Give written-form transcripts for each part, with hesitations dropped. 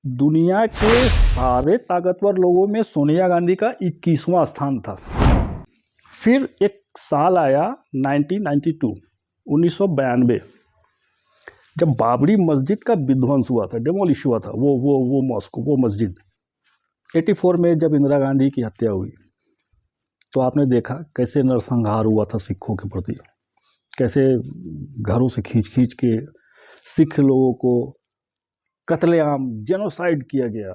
दुनिया के सारे ताकतवर लोगों में सोनिया गांधी का 21वां स्थान था। फिर एक साल आया 1992 1992 जब बाबरी मस्जिद का विध्वंस हुआ था, डेमोलिश हुआ था। वो मॉस्को, वो मस्जिद 84 में जब इंदिरा गांधी की हत्या हुई तो आपने देखा कैसे नरसंहार हुआ था सिखों के प्रति, कैसे घरों से खींच खींच के सिख लोगों को कत्लेआम, जेनोसाइड किया गया,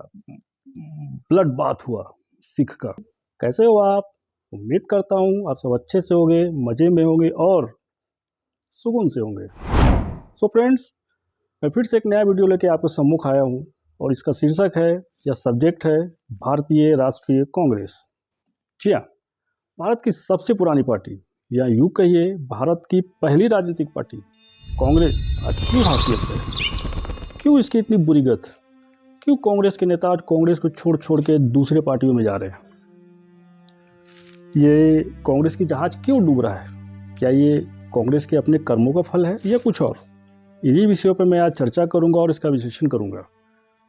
ब्लड बाथ हुआ सिख का। कैसे हो आप? उम्मीद करता हूँ आप सब अच्छे से होंगे, मज़े में होंगे और सुकून से होंगे। सो फ्रेंड्स, मैं फिर से एक नया वीडियो लेके आपके सम्मुख आया हूँ और इसका शीर्षक है या सब्जेक्ट है भारतीय राष्ट्रीय कांग्रेस। जी हाँ, भारत की सबसे पुरानी पार्टी या यूँ कहिए भारत की पहली राजनीतिक पार्टी कांग्रेस आज क्यों हाशियत है? क्यों इसकी इतनी बुरी गत? क्यों कांग्रेस के नेता आज कांग्रेस को छोड़ छोड़ के दूसरे पार्टियों में जा रहे हैं? ये कांग्रेस की जहाज क्यों डूब रहा है? क्या ये कांग्रेस के अपने कर्मों का फल है या कुछ और? इन्हीं विषयों पर मैं आज चर्चा करूंगा और इसका विश्लेषण करूंगा।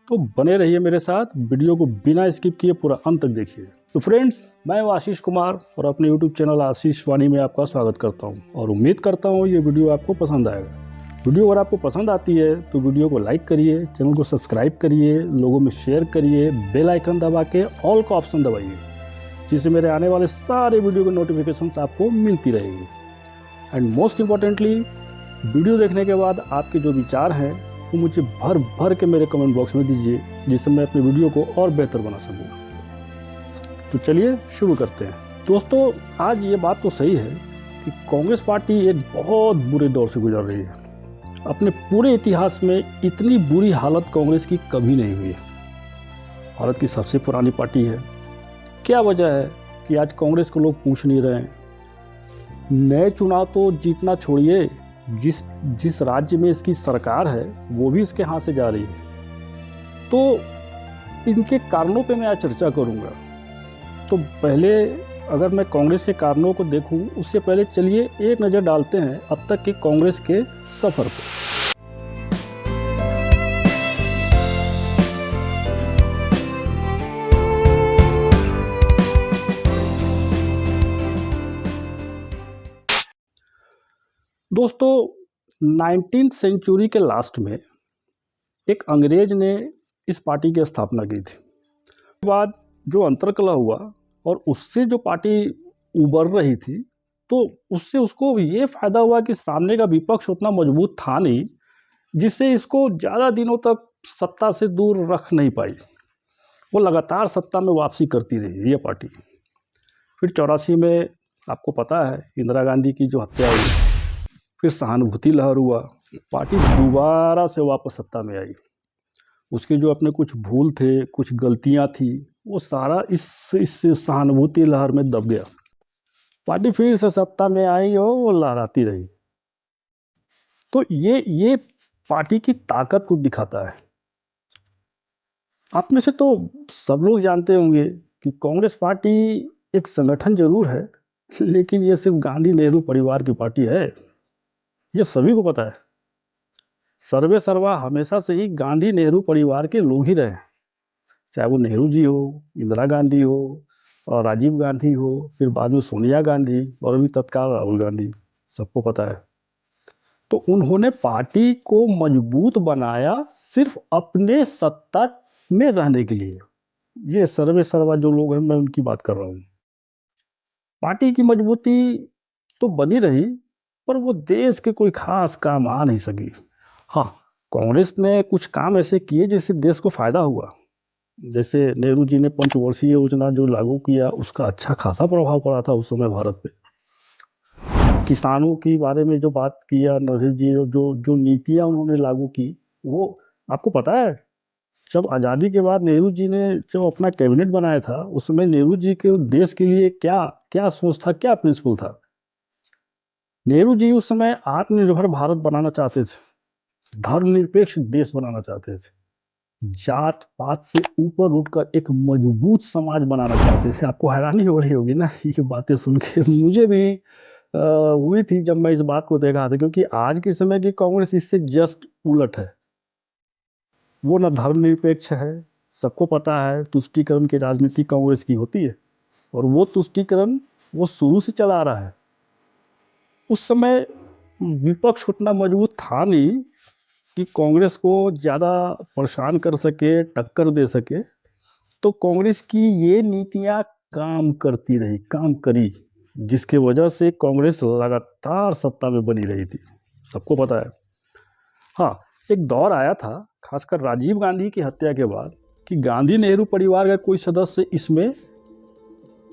तो बने रहिए मेरे साथ, वीडियो को बिना स्किप किए पूरा अंत तक देखिए। तो फ्रेंड्स, मैं आशीष कुमार और अपने यूट्यूब चैनल आशीष वाणी में आपका स्वागत करता हूं और उम्मीद करता हूं ये वीडियो आपको पसंद आएगा। वीडियो अगर आपको पसंद आती है तो वीडियो को लाइक करिए, चैनल को सब्सक्राइब करिए, लोगों में शेयर करिए, बेल आइकन दबा के ऑल का ऑप्शन दबाइए, जिससे मेरे आने वाले सारे वीडियो की नोटिफिकेशंस आपको मिलती रहेगी। एंड मोस्ट इम्पॉर्टेंटली, वीडियो देखने के बाद आपके जो विचार हैं वो मुझे भर भर के मेरे कमेंट बॉक्स में दीजिए, जिससे मैं अपने वीडियो को और बेहतर बना सकूँ। तो चलिए शुरू करते हैं। दोस्तों, आज ये बात तो सही है कि कांग्रेस पार्टी एक बहुत बुरे दौर से गुजर रही है। अपने पूरे इतिहास में इतनी बुरी हालत कांग्रेस की कभी नहीं हुई। भारत की सबसे पुरानी पार्टी है। क्या वजह है कि आज कांग्रेस को लोग पूछ नहीं रहे हैं? नए चुनाव तो जीतना छोड़िए, जिस राज्य में इसकी सरकार है वो भी इसके हाथ से जा रही है। तो इनके कारणों पे मैं आज चर्चा करूंगा। तो पहले अगर मैं कांग्रेस के कारणों को देखूं, उससे पहले चलिए एक नज़र डालते हैं अब तक के कांग्रेस के सफ़र पर। दोस्तों, 19वीं सेंचुरी के लास्ट में एक अंग्रेज ने इस पार्टी की स्थापना की थी। उसके बाद जो अंतरकलह हुआ और उससे जो पार्टी उभर रही थी, तो उससे उसको ये फायदा हुआ कि सामने का विपक्ष उतना मजबूत था नहीं, जिससे इसको ज़्यादा दिनों तक सत्ता से दूर रख नहीं पाई। वो लगातार सत्ता में वापसी करती रही ये पार्टी। फिर 84 में आपको पता है इंदिरा गांधी की जो हत्या हुई, फिर सहानुभूति लहर हुआ, पार्टी दोबारा से वापस सत्ता में आई। उसके जो अपने कुछ भूल थे, कुछ गलतियां थी, वो सारा इस सहानुभूति लहर में दब गया। पार्टी फिर से सत्ता में आई और वो लहराती रही। तो ये पार्टी की ताकत को दिखाता है। आप में से तो सब लोग जानते होंगे कि कांग्रेस पार्टी एक संगठन जरूर है, लेकिन ये सिर्फ गांधी नेहरू परिवार की पार्टी है, ये सभी को पता है। सर्वे सर्वा हमेशा से ही गांधी नेहरू परिवार के लोग ही रहे, चाहे वो नेहरू जी हो, इंदिरा गांधी हो और राजीव गांधी हो, फिर बाद में सोनिया गांधी और अभी तत्काल राहुल गांधी, सबको पता है। तो उन्होंने पार्टी को मजबूत बनाया सिर्फ अपने सत्ता में रहने के लिए। ये सर्वे सर्वा जो लोग हैं, मैं उनकी बात कर रहा हूँ। पार्टी की मजबूती तो बनी रही, पर वो देश के कोई खास काम आ नहीं सकी। हाँ, कांग्रेस ने कुछ काम ऐसे किए जिससे देश को फायदा हुआ। जैसे नेहरू जी ने पंचवर्षीय योजना जो लागू किया, उसका अच्छा खासा प्रभाव पड़ा था उस समय भारत पे। किसानों के बारे में जो बात किया नेहरू जी, जो जो नीतियां उन्होंने लागू की, वो आपको पता है जब आज़ादी के बाद नेहरू जी ने जो अपना कैबिनेट बनाया था, उसमें नेहरू जी के देश के लिए क्या क्या सोच था, क्या प्रिंसिपल था। नेहरू जी उस समय आत्मनिर्भर भारत बनाना चाहते थे, धर्मनिरपेक्ष देश बनाना चाहते थे, जात पात से ऊपर उठकर एक मजबूत समाज बनाना चाहते थे। आपको हैरानी हो रही होगी ना ये बातें सुन के, मुझे भी हुई थी जब मैं इस बात को देखा था, क्योंकि आज के समय की कांग्रेस इससे जस्ट उलट है। वो न धर्मनिरपेक्ष है, सबको पता है तुष्टीकरण की राजनीति कांग्रेस की होती है, और वो तुष्टीकरण वो शुरू से चला आ रहा है। उस समय विपक्ष उतना मजबूत था नहीं कि कांग्रेस को ज़्यादा परेशान कर सके, टक्कर दे सके। तो कांग्रेस की ये नीतियां काम करती रही, काम करी, जिसके वजह से कांग्रेस लगातार सत्ता में बनी रही थी, सबको पता है। हाँ, एक दौर आया था खासकर राजीव गांधी की हत्या के बाद कि गांधी नेहरू परिवार का कोई सदस्य इसमें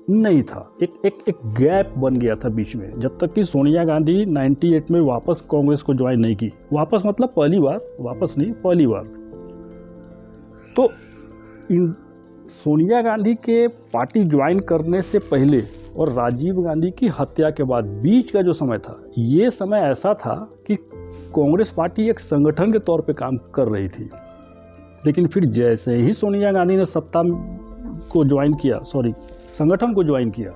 नहीं था। एक गैप बन गया था बीच में, जब तक कि सोनिया गांधी 98 में वापस कांग्रेस को ज्वाइन नहीं की। वापस मतलब पहली बार, वापस नहीं, पहली बार। तो इन सोनिया गांधी के पार्टी ज्वाइन करने से पहले और राजीव गांधी की हत्या के बाद बीच का जो समय था, ये समय ऐसा था कि कांग्रेस पार्टी एक संगठन के तौर पे काम कर रही थी। लेकिन फिर जैसे ही सोनिया गांधी ने सत्ता को ज्वाइन किया, संगठन को ज्वाइन किया,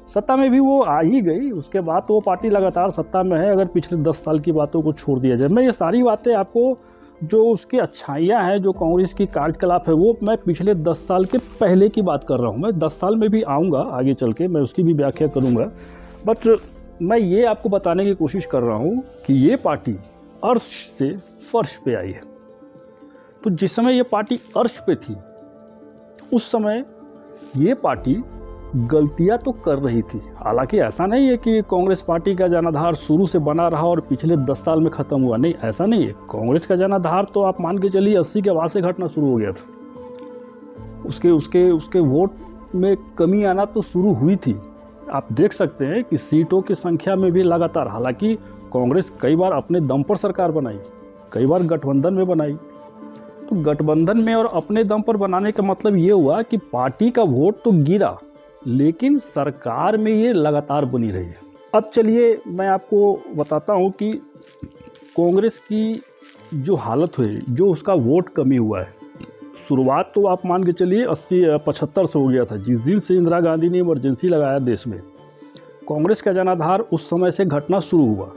सत्ता में भी वो आ ही गई, उसके बाद तो वो पार्टी लगातार सत्ता में है। अगर पिछले 10 साल की बातों को छोड़ दिया जाए, मैं ये सारी बातें आपको जो उसकी अच्छाइयाँ हैं, जो कांग्रेस की कार्यकलाप है, वो मैं पिछले 10 साल के पहले की बात कर रहा हूँ। मैं 10 साल में भी आऊँगा आगे चल के, मैं उसकी भी व्याख्या करूँगा। बट मैं ये आपको बताने की कोशिश कर रहा हूँ कि ये पार्टी अर्श से फर्श पे आई है। तो जिस समय ये पार्टी अर्श पे थी, उस समय ये पार्टी गलतियां तो कर रही थी। हालांकि ऐसा नहीं है कि कांग्रेस पार्टी का जनाधार शुरू से बना रहा और पिछले 10 साल में खत्म हुआ, नहीं, ऐसा नहीं है। कांग्रेस का जनाधार तो आप मान के चलिए 80 के बाद से घटना शुरू हो गया था। उसके वोट में कमी आना तो शुरू हुई थी। आप देख सकते हैं कि सीटों की संख्या में भी लगातार, हालांकि कांग्रेस कई बार अपने दम पर सरकार बनाई, कई बार गठबंधन में बनाई। तो गठबंधन में और अपने दम पर बनाने का मतलब ये हुआ कि पार्टी का वोट तो गिरा, लेकिन सरकार में ये लगातार बनी रही है। अब चलिए मैं आपको बताता हूँ कि कांग्रेस की जो हालत हुई, जो उसका वोट कमी हुआ है। शुरुआत तो आप मान के चलिए 80-75 से हो गया था, जिस दिन से इंदिरा गांधी ने इमरजेंसी लगाया देश में। कांग्रेस का जनाधार उस समय से घटना शुरू हुआ।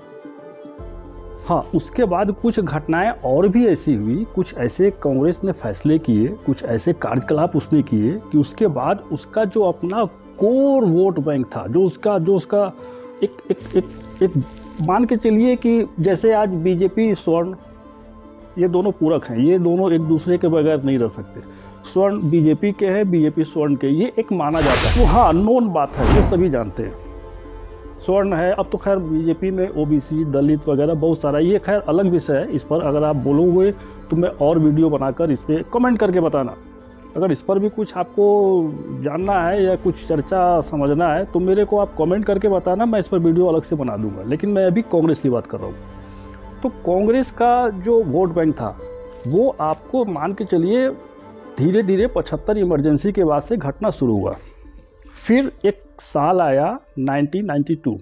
हाँ, उसके बाद कुछ घटनाएं और भी ऐसी हुई, कुछ ऐसे कांग्रेस ने फैसले किए, कुछ ऐसे कार्यकलाप उसने किए कि उसके बाद उसका जो अपना कोर वोट बैंक था, जो उसका एक मान के चलिए कि जैसे आज बीजेपी स्वर्ण, ये दोनों पूरक हैं, ये दोनों एक दूसरे के बगैर नहीं रह सकते। स्वर्ण बीजेपी के हैं, बीजेपी स्वर्ण के, ये एक माना जाता है। वो हाँ, नोन बात है, ये सभी जानते हैं। स्वर्ण है, अब तो खैर बीजेपी में ओबीसी, दलित वगैरह बहुत सारा, ये खैर अलग विषय है। इस पर अगर आप बोलोगे तो मैं और वीडियो बनाकर इस पर कमेंट करके बताना। अगर इस पर भी कुछ आपको जानना है या कुछ चर्चा समझना है तो मेरे को आप कमेंट करके बताना, मैं इस पर वीडियो अलग से बना दूंगा। लेकिन मैं अभी कांग्रेस की बात कर रहा हूँ। तो कांग्रेस का जो वोट बैंक था, वो आपको मान के चलिए धीरे धीरे 75 इमरजेंसी के बाद से घटना शुरू हुआ। फिर एक साल आया 1992,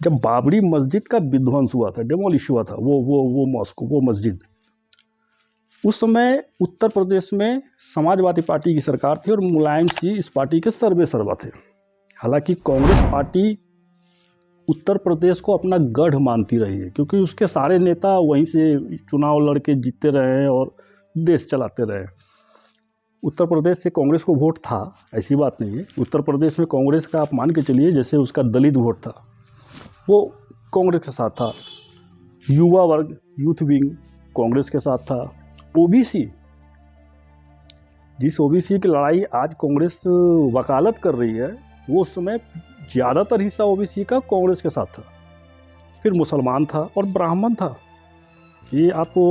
जब बाबरी मस्जिद का विध्वंस हुआ था, डेमोलिश हुआ था वो मॉस्को, वो मस्जिद। उस समय उत्तर प्रदेश में समाजवादी पार्टी की सरकार थी और मुलायम सिंह इस पार्टी के सर्वेसर्वा थे। हालांकि कांग्रेस पार्टी उत्तर प्रदेश को अपना गढ़ मानती रही है, क्योंकि उसके सारे नेता वहीं से चुनाव लड़के जीतते रहे और देश चलाते रहे। उत्तर प्रदेश से कांग्रेस को वोट था, ऐसी बात नहीं है। उत्तर प्रदेश में कांग्रेस का आप मान के चलिए, जैसे उसका दलित वोट था, वो कांग्रेस के साथ था। युवा वर्ग, यूथ विंग कांग्रेस के साथ था। ओबीसी, जिस ओबीसी की लड़ाई आज कांग्रेस वकालत कर रही है, वो उस समय ज़्यादातर हिस्सा ओबीसी का कांग्रेस के साथ था। फिर मुसलमान था और ब्राह्मण था। ये आपको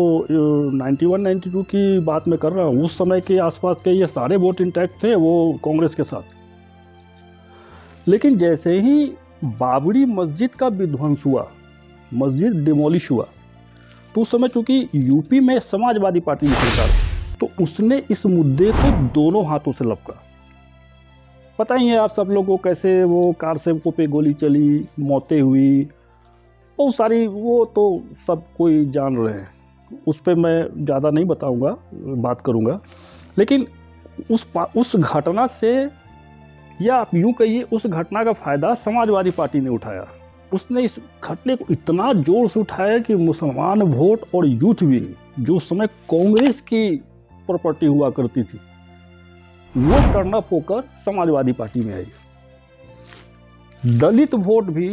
91-92 की बात मैं कर रहा हूँ। उस समय के आसपास के ये सारे वोट इंटैक्ट थे वो कांग्रेस के साथ। लेकिन जैसे ही बाबरी मस्जिद का विध्वंस हुआ, मस्जिद डिमोलिश हुआ, तो उस समय चूंकि यूपी में समाजवादी पार्टी की सरकार, तो उसने इस मुद्दे को दोनों हाथों से लपका। पता ही है आप सब लोगों को कैसे वो कार सेवकों पे गोली चली, मौतें हुई, बहुत सारी, वो तो सब कोई जान रहे हैं। उस पर मैं ज़्यादा नहीं बताऊंगा, बात करूंगा। लेकिन उस घटना से, या आप यूँ कहिए उस घटना का फ़ायदा समाजवादी पार्टी ने उठाया। उसने इस घटने को इतना जोर से उठाया कि मुसलमान वोट और यूथ विंग जो उस समय कांग्रेस की प्रॉपर्टी हुआ करती थी वो टर्न अप होकर समाजवादी पार्टी में आई। दलित वोट भी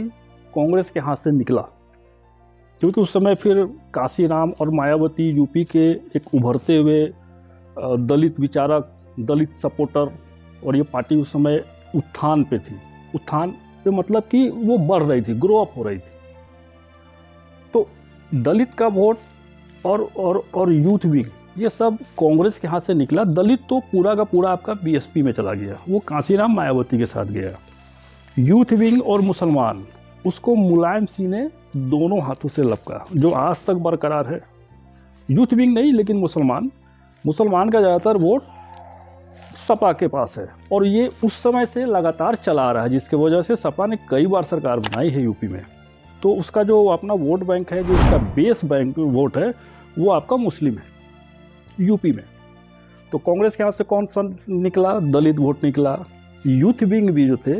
कांग्रेस के हाथ से निकला, क्योंकि उस समय फिर काशीराम और मायावती यूपी के एक उभरते हुए दलित विचारक, दलित सपोर्टर, और ये पार्टी उस समय उत्थान पे थी। उत्थान पे मतलब कि वो बढ़ रही थी, ग्रो अप हो रही थी। तो दलित का वोट और यूथ विंग ये सब कांग्रेस के हाथ से निकला। दलित तो पूरा का पूरा आपका बीएसपी में चला गया, वो काशीराम मायावती के साथ गया। यूथ विंग और मुसलमान उसको मुलायम सिंह ने दोनों हाथों से लपका, जो आज तक बरकरार है। यूथ विंग नहीं, लेकिन मुसलमान का ज़्यादातर वोट सपा के पास है, और ये उस समय से लगातार चला आ रहा है, जिसकी वजह से सपा ने कई बार सरकार बनाई है यूपी में। तो उसका जो अपना वोट बैंक है, जो उसका बेस बैंक वोट है, वो आपका मुस्लिम है यूपी में। तो कांग्रेस के हाथ से कौन सा निकला? दलित वोट निकला। यूथ विंग भी जो थे,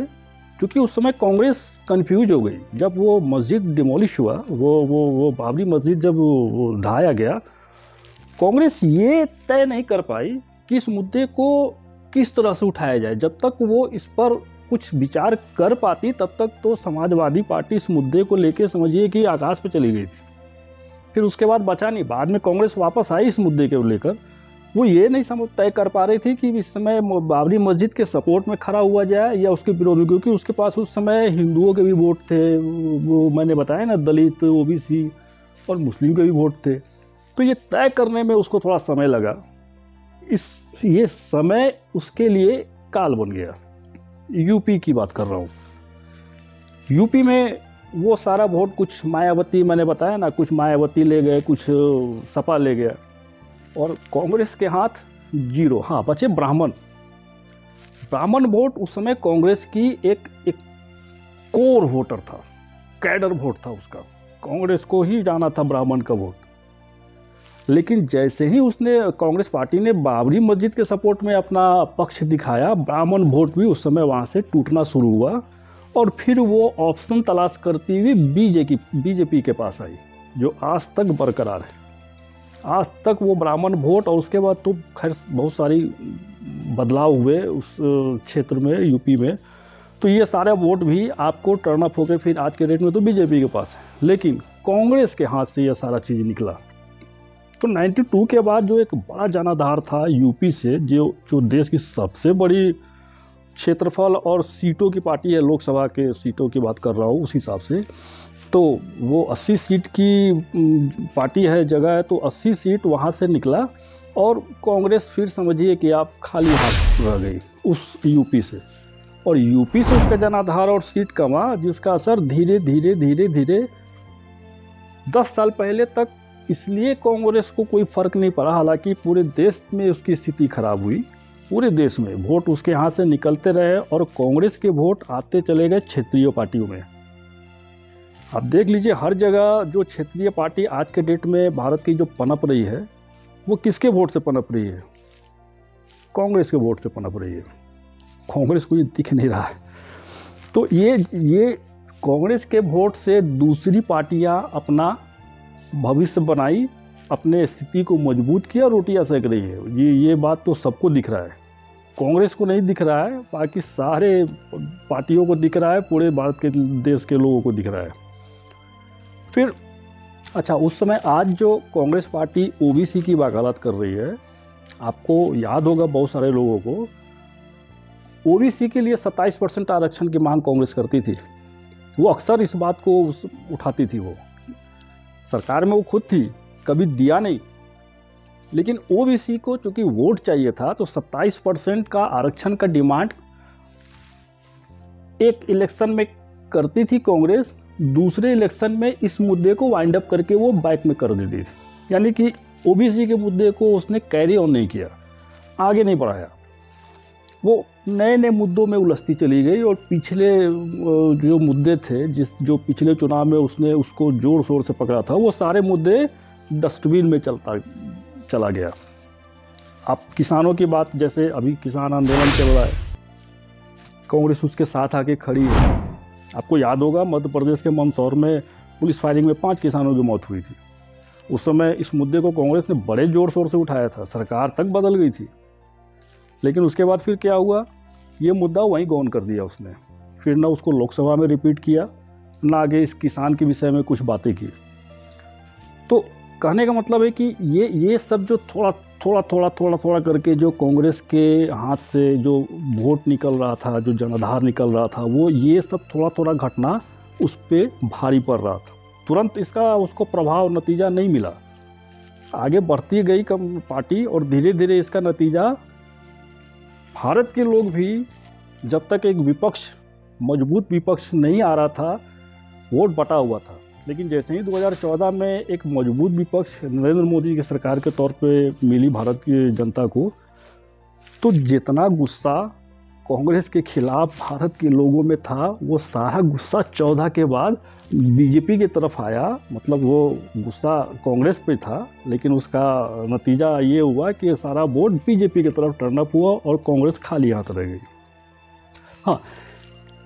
क्योंकि उस समय कांग्रेस कंफ्यूज हो गई जब वो मस्जिद डिमोलिश हुआ, वो बाबरी मस्जिद जब वो ढाया गया, कांग्रेस ये तय नहीं कर पाई कि इस मुद्दे को किस तरह से उठाया जाए। जब तक वो इस पर कुछ विचार कर पाती, तब तक तो समाजवादी पार्टी इस मुद्दे को लेके समझिए कि आकाश पे चली गई थी। फिर उसके बाद बचा नहीं, बाद में कांग्रेस वापस आई इस मुद्दे को लेकर। वो ये नहीं समझ तय कर पा रही थी कि इस समय बाबरी मस्जिद के सपोर्ट में खड़ा हुआ जाए या उसके विरोध में, क्योंकि उसके पास उस समय हिंदुओं के भी वोट थे, वो मैंने बताया ना, दलित, ओबीसी और मुस्लिम के भी वोट थे। तो ये तय करने में उसको थोड़ा समय लगा। ये समय उसके लिए काल बन गया। यूपी की बात कर रहा हूँ। यूपी में वो सारा वोट कुछ मायावती, मैंने बताया ना, कुछ मायावती ले गए, कुछ सपा ले गया, और कांग्रेस के हाथ जीरो। हाँ, बचे ब्राह्मण वोट। उस समय कांग्रेस की एक कोर वोटर था, कैडर वोट था उसका। कांग्रेस को ही जाना था ब्राह्मण का वोट। लेकिन जैसे ही उसने, कांग्रेस पार्टी ने बाबरी मस्जिद के सपोर्ट में अपना पक्ष दिखाया, ब्राह्मण वोट भी उस समय वहाँ से टूटना शुरू हुआ, और फिर वो ऑप्शन तलाश करती हुई बीजेपी के पास आई, जो आज तक बरकरार है। आज तक वो ब्राह्मण वोट, और उसके बाद तो खैर बहुत सारी बदलाव हुए उस क्षेत्र में, यूपी में। तो ये सारे वोट भी आपको टर्न अप होकर फिर आज के डेट में तो बीजेपी के पास है, लेकिन कांग्रेस के हाथ से ये सारा चीज़ निकला। तो 92 के बाद जो एक बड़ा जनाधार था यूपी से, जो देश की सबसे बड़ी क्षेत्रफल और सीटों की पार्टी है, लोकसभा के सीटों की बात कर रहा हूँ उस हिसाब से, तो वो 80 सीट की पार्टी है, जगह है, तो 80 सीट वहाँ से निकला, और कांग्रेस फिर समझिए कि आप खाली हाथ रह गई उस यूपी से। और यूपी से उसका जनाधार और सीट कमा, जिसका असर धीरे धीरे धीरे धीरे 10 साल पहले तक इसलिए कांग्रेस को कोई फर्क नहीं पड़ा, हालांकि पूरे देश में उसकी स्थिति खराब हुई। पूरे देश में वोट उसके हाथ से निकलते रहे, और कांग्रेस के वोट आते चले गए क्षेत्रीय पार्टियों में। आप देख लीजिए, हर जगह जो क्षेत्रीय पार्टी आज के डेट में भारत की जो पनप रही है, वो किसके वोट से पनप रही है? कांग्रेस के वोट से पनप रही है। कांग्रेस को ये दिख नहीं रहा है। तो ये कांग्रेस के वोट से दूसरी पार्टियां अपना भविष्य बनाई, अपने स्थिति को मजबूत किया, रोटियां सेक रही है। ये बात तो सबको दिख रहा है, कांग्रेस को नहीं दिख रहा है, बाकी सारे पार्टियों को दिख रहा है, पूरे भारत के देश के लोगों को दिख रहा है। फिर अच्छा, उस समय आज जो कांग्रेस पार्टी ओबीसी की वकालत कर रही है, आपको याद होगा बहुत सारे लोगों को, ओबीसी के लिए 27% आरक्षण की मांग कांग्रेस करती थी। वो अक्सर इस बात को उठाती थी। वो सरकार में वो खुद थी, कभी दिया नहीं, लेकिन ओबीसी को चूंकि वोट चाहिए था, तो 27% का आरक्षण का डिमांड एक इलेक्शन में करती थी कांग्रेस, दूसरे इलेक्शन में इस मुद्दे को वाइंड अप करके वो बैक में कर देती थी। यानी कि ओबीसी के मुद्दे को उसने कैरी ऑन नहीं किया, आगे नहीं बढ़ाया। वो नए नए मुद्दों में उलझती चली गई, और पिछले जो मुद्दे थे, जो पिछले चुनाव में उसने उसको जोर शोर से पकड़ा था, वो सारे मुद्दे डस्टबिन में चला गया। आप किसानों की बात, जैसे अभी किसान आंदोलन चल रहा है, कांग्रेस उसके साथ आके खड़ी है, आपको याद होगा मध्य प्रदेश के मंदसौर में पुलिस फायरिंग में 5 किसानों की मौत हुई थी। उस समय इस मुद्दे को कांग्रेस ने बड़े जोर शोर से उठाया था, सरकार तक बदल गई थी। लेकिन उसके बाद फिर क्या हुआ, ये मुद्दा वहीं गौन कर दिया उसने। फिर ना उसको लोकसभा में रिपीट किया, ना आगे इस किसान के विषय में कुछ बातें की। तो कहने का मतलब है कि ये सब जो थोड़ा करके जो कांग्रेस के हाथ से जो वोट निकल रहा था, जो जनाधार निकल रहा था, वो ये सब थोड़ा घटना उस पर भारी पड़ रहा था। तुरंत इसका उसको प्रभाव नतीजा नहीं मिला, आगे बढ़ती गई पार्टी और धीरे धीरे इसका नतीजा भारत के लोग भी, जब तक एक विपक्ष, मजबूत विपक्ष नहीं आ रहा था, वोट बटा हुआ था। लेकिन जैसे ही 2014 में एक मजबूत विपक्ष नरेंद्र मोदी की सरकार के तौर पे मिली भारत की जनता को, तो जितना गुस्सा कांग्रेस के खिलाफ भारत के लोगों में था, वो सारा गुस्सा 14 के बाद बीजेपी की तरफ आया। मतलब वो गुस्सा कांग्रेस पे था, लेकिन उसका नतीजा ये हुआ कि सारा वोट बीजेपी की तरफ टर्न अप हुआ और कांग्रेस खाली हाथ रह गई। हाँ,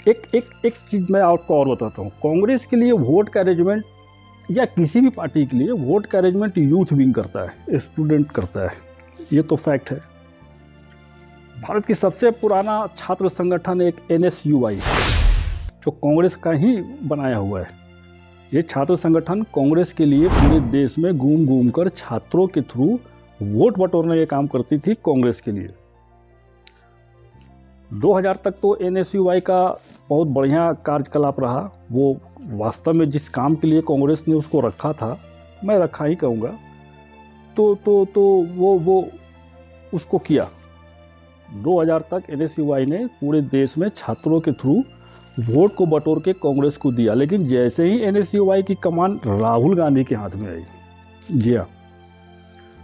एक चीज़ मैं आपको और बताता हूँ। कांग्रेस के लिए वोट का अरेंजमेंट, या किसी भी पार्टी के लिए वोट का अरेंजमेंट यूथ विंग करता है, स्टूडेंट करता है, ये तो फैक्ट है। भारत की सबसे पुराना छात्र संगठन एक NSUI, जो कांग्रेस का ही बनाया हुआ है। ये छात्र संगठन कांग्रेस के लिए पूरे देश में घूम घूम कर छात्रों के थ्रू वोट बटोरने का काम करती थी कांग्रेस के लिए। 2000 तक तो NSUI का बहुत बढ़िया कार्यकलाप रहा। वो वास्तव में जिस काम के लिए कांग्रेस ने उसको रखा था, मैं रखा ही कहूँगा, तो वो उसको किया। 2000 तक NSUI ने पूरे देश में छात्रों के थ्रू वोट को बटोर के कांग्रेस को दिया। लेकिन जैसे ही NSUI की कमान राहुल गांधी के हाथ में आई, जी हाँ,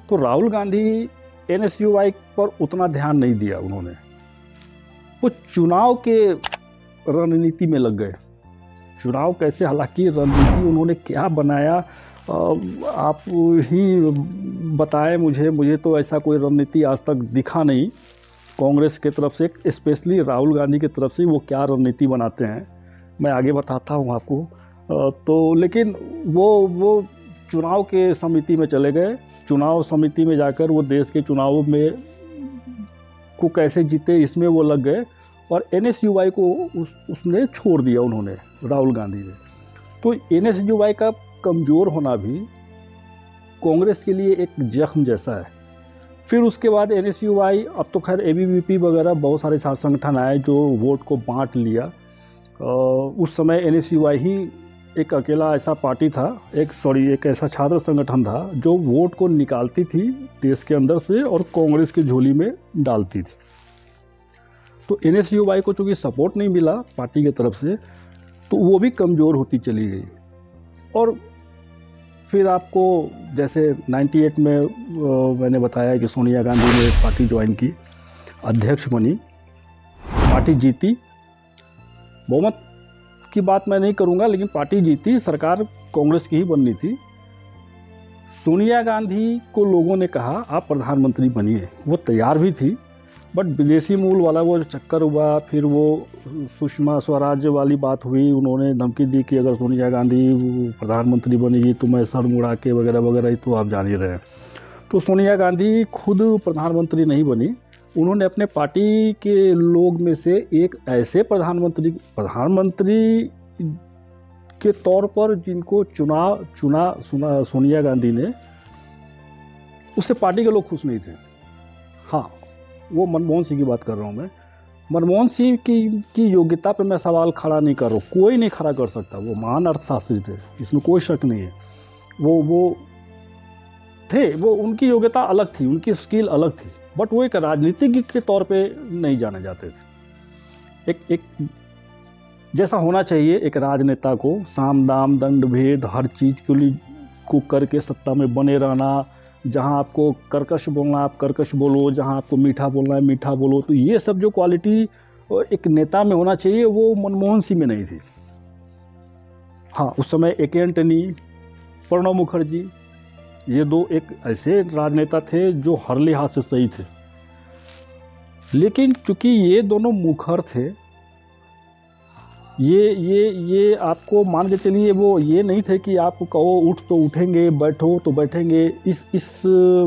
तो राहुल गांधी NSUI पर उतना ध्यान नहीं दिया उन्होंने। वो चुनाव के रणनीति में लग गए। चुनाव कैसे, हालांकि रणनीति उन्होंने क्या बनाया आप ही बताएं मुझे तो ऐसा कोई रणनीति आज तक दिखा नहीं कांग्रेस के तरफ से, स्पेशली राहुल गांधी की तरफ से। वो क्या रणनीति बनाते हैं मैं आगे बताता हूँ आपको। तो लेकिन वो चुनाव के समिति में चले गए। चुनाव समिति में जाकर वो देश के चुनावों में को कैसे जीते, इसमें वो लग गए। और NSUI को उसने छोड़ दिया उन्होंने, राहुल गांधी ने। तो NSUI का कमज़ोर होना भी कांग्रेस के लिए एक जख्म जैसा है। फिर उसके बाद NSUI, अब तो खैर ABVP वगैरह बहुत सारे छात्र संगठन आए जो वोट को बांट लिया। उस समय NSUI ही एक अकेला ऐसा पार्टी था, एक ऐसा छात्र संगठन था जो वोट को निकालती थी देश के अंदर से और कांग्रेस की झोली में डालती थी। तो NSUI को चूँकि सपोर्ट नहीं मिला पार्टी की तरफ से, तो वो भी कमज़ोर होती चली गई। और फिर आपको जैसे 98 में मैंने बताया कि सोनिया गांधी ने पार्टी ज्वाइन की, अध्यक्ष बनी, पार्टी जीती। बहुमत की बात मैं नहीं करूंगा, लेकिन पार्टी जीती, सरकार कांग्रेस की ही बननी थी। सोनिया गांधी को लोगों ने कहा आप प्रधानमंत्री बनिए, वो तैयार भी थी, बट विदेशी मूल वाला वो चक्कर हुआ। फिर वो सुषमा स्वराज वाली बात हुई, उन्होंने धमकी दी कि अगर सोनिया गांधी प्रधानमंत्री बनेगी तो मैं सर मुड़ा के वगैरह वगैरह, तो आप जान ही रहे हैं। तो सोनिया गांधी खुद प्रधानमंत्री नहीं बनी, उन्होंने अपने पार्टी के लोग में से एक ऐसे प्रधानमंत्री के तौर पर जिनको चुना सोनिया गांधी ने, उससे पार्टी के लोग खुश नहीं थे। हाँ, वो मनमोहन सिंह की बात कर रहा हूँ मैं। मनमोहन सिंह की योग्यता पे मैं सवाल खड़ा नहीं कर रहा हूँ, कोई नहीं खड़ा कर सकता। वो महान अर्थशास्त्री थे, इसमें कोई शक नहीं है। वो थे, वो उनकी योग्यता अलग थी, उनकी स्किल अलग थी, बट वो एक राजनीतिज्ञ के तौर पे नहीं जाने जाते थे। एक जैसा होना चाहिए एक राजनेता को, साम दाम दंड भेद हर चीज़ के लिए को करके सत्ता में बने रहना। जहां आपको कर्कश बोलना आप कर्कश बोलो, जहां आपको मीठा बोलना है मीठा बोलो। तो ये सब जो क्वालिटी एक नेता में होना चाहिए, वो मनमोहन सिंह में नहीं थी। हाँ, उस समय AK एंटनी, प्रणब मुखर्जी, ये दो एक ऐसे राजनेता थे जो हर लिहाज से सही थे। लेकिन चूंकि ये दोनों मुखर थे, ये आपको मान के चलिए, वो ये नहीं थे कि आप कहो उठ तो उठेंगे, बैठो तो बैठेंगे, इस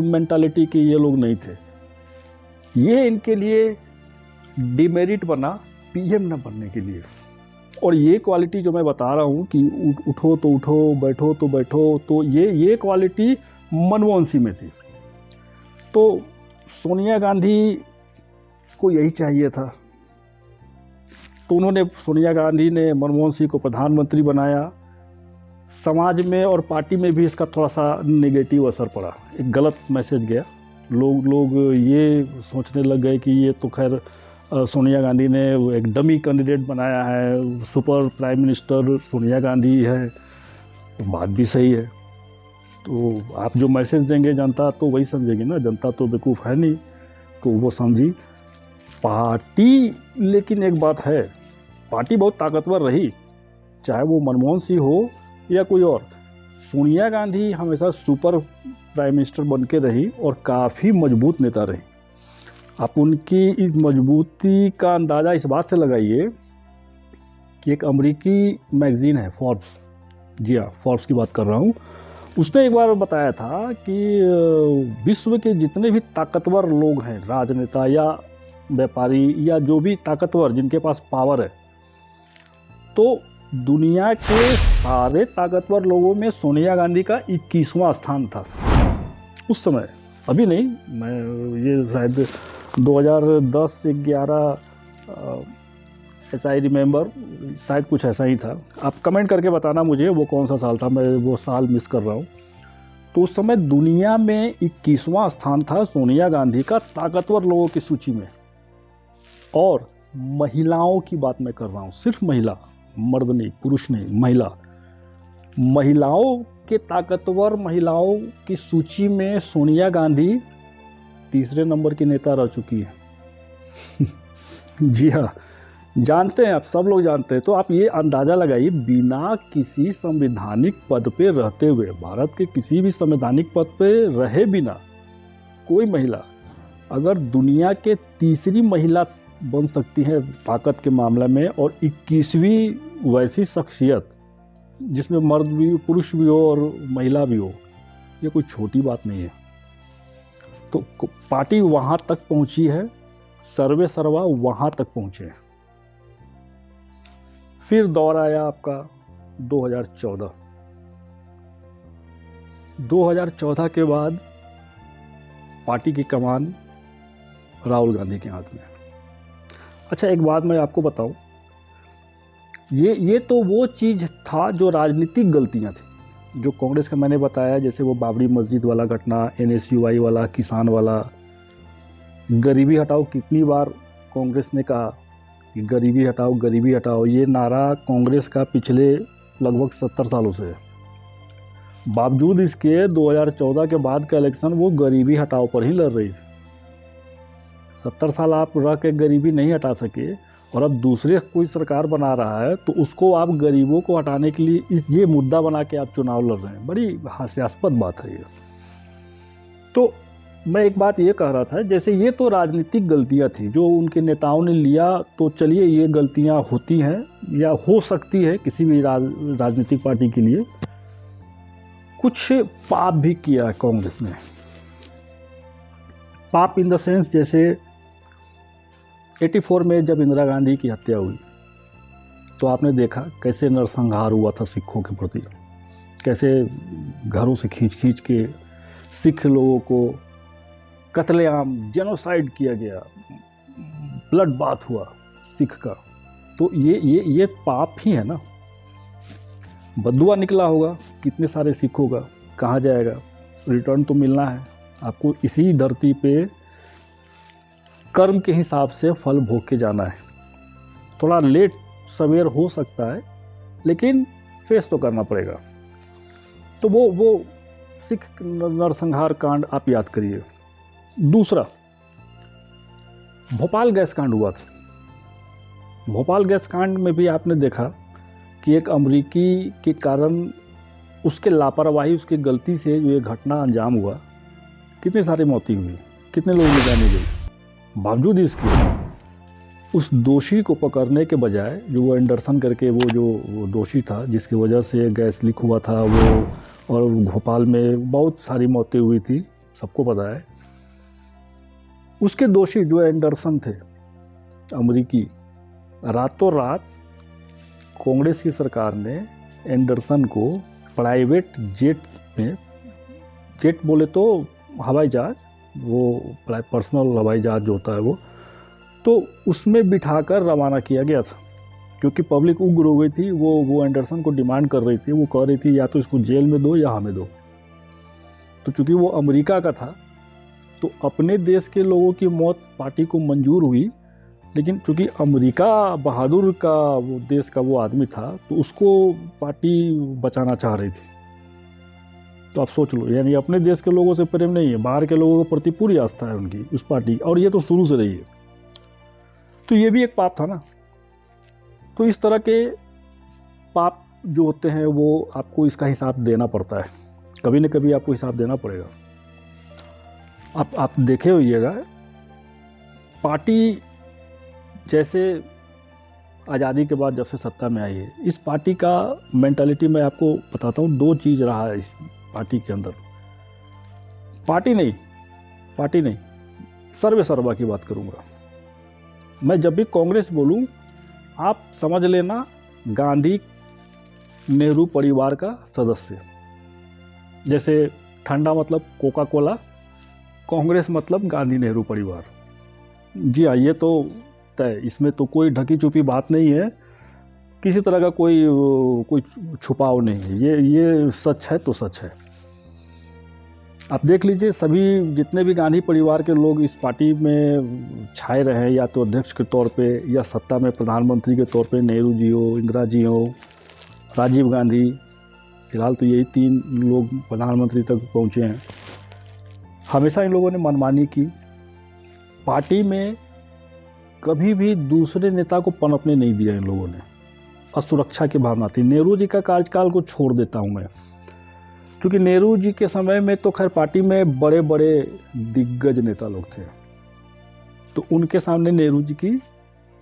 मेंटालिटी के ये लोग नहीं थे। ये इनके लिए डिमेरिट बना पीएम न बनने के लिए। और ये क्वालिटी जो मैं बता रहा हूँ कि उठो तो उठो, बैठो तो बैठो, तो ये क्वालिटी मनमोहन सिंह में थी। तो सोनिया गांधी को यही चाहिए था, तो सोनिया गांधी ने मनमोहन सिंह को प्रधानमंत्री बनाया। समाज में और पार्टी में भी इसका थोड़ा सा नेगेटिव असर पड़ा, एक गलत मैसेज गया। लोग ये सोचने लग गए कि ये तो खैर सोनिया गांधी ने एक डमी कैंडिडेट बनाया है, super prime minister Sonia Gandhi है। बात भी सही है, तो आप जो मैसेज देंगे जनता तो वही समझेगी ना, जनता तो बेवकूफ़ है नहीं, तो वो समझी पार्टी। लेकिन एक बात है, पार्टी बहुत ताकतवर रही, चाहे वो मनमोहन सिंह हो या कोई और। सोनिया गांधी हमेशा सुपर प्राइम मिनिस्टर बन के रही और काफ़ी मजबूत नेता रही। आप उनकी इस मजबूती का अंदाज़ा इस बात से लगाइए कि एक अमेरिकी मैगज़ीन है फोर्ब्स, जी हाँ फोर्ब्स की बात कर रहा हूँ, उसने एक बार बताया था कि विश्व के जितने भी ताकतवर लोग हैं, राजनेता या व्यापारी या जो भी ताकतवर जिनके पास पावर है, तो दुनिया के सारे ताकतवर लोगों में सोनिया गांधी का 21वां स्थान था उस समय। अभी नहीं, मैं ये शायद 2010-11 ऐसा ही रिमेंबर, शायद कुछ ऐसा ही था। आप कमेंट करके बताना मुझे वो कौन सा साल था, मैं वो साल मिस कर रहा हूँ। तो उस समय दुनिया में 21वां स्थान था सोनिया गांधी का ताकतवर लोगों की सूची में। और महिलाओं की बात मैं कर रहा हूँ, सिर्फ महिला, मर्द नहीं, पुरुष नहीं, महिलाओं के ताकतवर महिलाओं की सूची में सोनिया गांधी तीसरे नंबर की नेता रह चुकी है। जी हाँ, जानते हैं आप, सब लोग जानते हैं। तो आप ये अंदाज़ा लगाइए, बिना किसी संवैधानिक पद पे रहते हुए, भारत के किसी भी संवैधानिक पद पे रहे बिना कोई महिला अगर दुनिया के तीसरी महिला बन सकती है ताकत के मामले में, और 21वीं वैसी शख्सियत जिसमें मर्द भी, पुरुष भी हो और महिला भी हो, ये कोई छोटी बात नहीं है। तो पार्टी वहाँ तक पहुँची है, सर्वे सर्वा वहाँ तक पहुँचे। फिर दौर आया आपका 2014। 2014 के बाद पार्टी की कमान राहुल गांधी के हाथ में। अच्छा, एक बात मैं आपको बताऊं, ये तो वो चीज़ था जो राजनीतिक गलतियां थी, जो कांग्रेस का मैंने बताया, जैसे वो बाबरी मस्जिद वाला घटना, NSUI वाला, किसान वाला, गरीबी हटाओ। कितनी बार कांग्रेस ने कहा कि गरीबी हटाओ, गरीबी हटाओ, ये नारा कांग्रेस का पिछले लगभग 70 सालों से है। बावजूद इसके 2014 के बाद का इलेक्शन वो गरीबी हटाओ पर ही लड़ रही थी। 70 साल आप रह के गरीबी नहीं हटा सके, और अब दूसरे कोई सरकार बना रहा है तो उसको आप गरीबों को हटाने के लिए ये मुद्दा बना के आप चुनाव लड़ रहे हैं। बड़ी हास्यास्पद बात है ये। तो मैं एक बात ये कह रहा था, जैसे ये तो राजनीतिक गलतियां थी जो उनके नेताओं ने लिया, तो चलिए ये गलतियां होती हैं या हो सकती है किसी भी राजनीतिक पार्टी के लिए। कुछ पाप भी किया है कांग्रेस ने। पाप इन द सेंस, जैसे 84 में जब इंदिरा गांधी की हत्या हुई तो आपने देखा कैसे नरसंहार हुआ था सिखों के प्रति, कैसे घरों से खींच के सिख लोगों को कत्लेआम, जेनोसाइड किया गया, ब्लड बाथ हुआ सिख का। तो ये पाप ही है ना, बदुआ निकला होगा कितने सारे सिखों का, कहाँ जाएगा, रिटर्न तो मिलना है आपको, इसी धरती पे कर्म के हिसाब से फल भोग के जाना है। थोड़ा लेट सवेर हो सकता है, लेकिन फेस तो करना पड़ेगा। तो वो सिख नरसंहार कांड आप याद करिए। दूसरा, भोपाल गैस कांड हुआ था। भोपाल गैस कांड में भी आपने देखा कि एक अमेरिकी के कारण, उसके लापरवाही, उसकी गलती से जो ये घटना अंजाम हुआ, कितने सारे मौतें हुई, कितने लोगों की जानें गई। बावजूद इसके उस दोषी को पकड़ने के बजाय, जो वो एंडरसन करके वो दोषी था जिसकी वजह से गैस लीक हुआ था वो, और भोपाल में बहुत सारी मौतें हुई थी, सबको पता है, उसके दोषी जो एंडरसन थे अमरीकी, रातों रात कांग्रेस की सरकार ने एंडरसन को प्राइवेट जेट में, जेट बोले तो हवाई जहाज, वो पर्सनल हवाई जहाज जो होता है वो, तो उसमें बिठाकर रवाना किया गया था, क्योंकि पब्लिक उग्र हो गई थी। वो एंडरसन को डिमांड कर रही थी, वो कह रही थी या तो इसको जेल में दो या हमें दो। तो चूंकि वो अमेरिका का था, तो अपने देश के लोगों की मौत पार्टी को मंजूर हुई, लेकिन चूंकि अमेरिका बहादुर का वो देश का वो आदमी था, तो उसको पार्टी बचाना चाह रही थी। तो आप सोच लो, यानी अपने देश के लोगों से प्रेम नहीं है, बाहर के लोगों के प्रति पूरी आस्था है उनकी उस पार्टी, और ये तो शुरू से रही है। तो ये भी एक पाप था ना। तो इस तरह के पाप जो होते हैं वो आपको इसका हिसाब देना पड़ता है, कभी न कभी आपको हिसाब देना पड़ेगा। आप देखे होइएगा, पार्टी जैसे आज़ादी के बाद जब से सत्ता में आई है, इस पार्टी का मेंटालिटी मैं आपको बताता हूँ, दो चीज़ रहा है इस पार्टी के अंदर। पार्टी नहीं, सर्वे सर्वा की बात करूँगा मैं। जब भी कांग्रेस बोलूँ, आप समझ लेना गांधी नेहरू परिवार का सदस्य। जैसे ठंडा मतलब कोका कोला, कांग्रेस मतलब गांधी नेहरू परिवार। जी हाँ, ये तो तय, इसमें तो कोई ढकी छुपी बात नहीं है, किसी तरह का कोई छुपाव नहीं है, ये सच है तो सच है। आप देख लीजिए, सभी जितने भी गांधी परिवार के लोग इस पार्टी में छाए रहे हैं, या तो अध्यक्ष के तौर पे या सत्ता में प्रधानमंत्री के तौर पे, नेहरू जी हो, इंदिरा जी हो, राजीव गांधी, फिलहाल तो यही 3 लोग प्रधानमंत्री तक पहुँचे हैं। हमेशा इन लोगों ने मनमानी की, पार्टी में कभी भी दूसरे नेता को पनपने नहीं दिया इन लोगों ने, असुरक्षा की भावना थी। नेहरू जी का कार्यकाल को छोड़ देता हूँ मैं, क्योंकि नेहरू जी के समय में तो खैर पार्टी में बड़े बड़े दिग्गज नेता लोग थे, तो उनके सामने नेहरू जी की